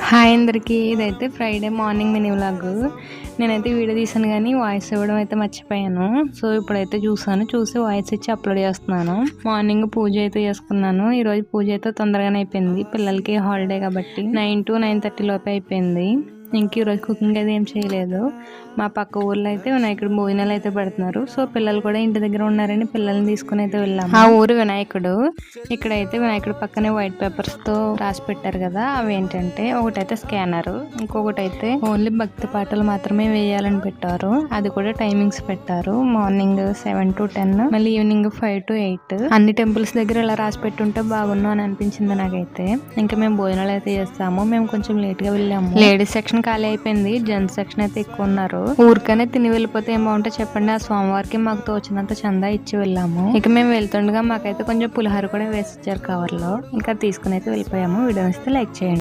Hi అందరికీ, ఇదైతే Friday morning mini vlog. నేనైతే వీడియో తీసాను కానీ వాయిస్ ఇవ్వడం అయితే మర్చిపోయాను. సో ఇప్పుడైతే చూసి వాయిస్ ఇచ్చి అప్లోడ్ చేస్తున్నాను. మార్నింగ్ పూజ అయితే చేసుకున్నాను. ఈరోజు పూజ అయితే తొందరగానే అయిపోయింది. పిల్లలకి హాలిడే కాబట్టి 9 to 9:30 లోపే అయిపోయింది. ఇంక ఈరోజు కుకింగ్ అయితే ఏం చేయలేదు. మా పక్క ఊర్లో అయితే వినాయకుడు భోజనాలు అయితే పెడుతున్నారు. సో పిల్లలు కూడా ఇంటి దగ్గర ఉన్నారని పిల్లల్ని తీసుకుని అయితే వెళ్ళాము. ఆ ఊరు వినాయకుడు. ఇక్కడైతే వినాయకుడు పక్కనే వైట్ పేపర్స్ తో రాసి పెట్టారు కదా, అవి ఏంటంటే ఒకటైతే స్కానర్, ఇంకొకటి అయితే ఓన్లీ భక్తి పాటలు మాత్రమే వేయాలని పెట్టారు. అది కూడా టైమింగ్స్ పెట్టారు. మార్నింగ్ 7 to 10, మళ్ళీ ఈవినింగ్ 5 to 8. అన్ని టెంపుల్స్ దగ్గర ఇలా రాసి పెట్టుంటే బాగున్నాం అని అనిపించింది నాకైతే. ఇంకా మేము భోజనాలు అయితే చేస్తాము. మేము కొంచెం లేట్ గా వెళ్ళాము. లేడీస్ సెక్షన్ ఖాళీ అయిపోయింది. జెంట్స్ సెక్షన్ అయితే ఎక్కువ ఉన్నారు. ఊరికనే తిని వెళ్ళిపోతే ఏం బాగుంటే చెప్పండి. ఆ సోమవారికి మాకు తోచినంత చందా ఇచ్చి వెళ్ళాము. ఇక మేము వెళ్తుండగా మాకైతే కొంచెం పులిహోర కూడా వేసి ఇచ్చారు కవర్ లో. ఇంకా తీసుకుని అయితే వెళ్ళిపోయాము. వీడియో నచ్చితే లైక్ చేయండి.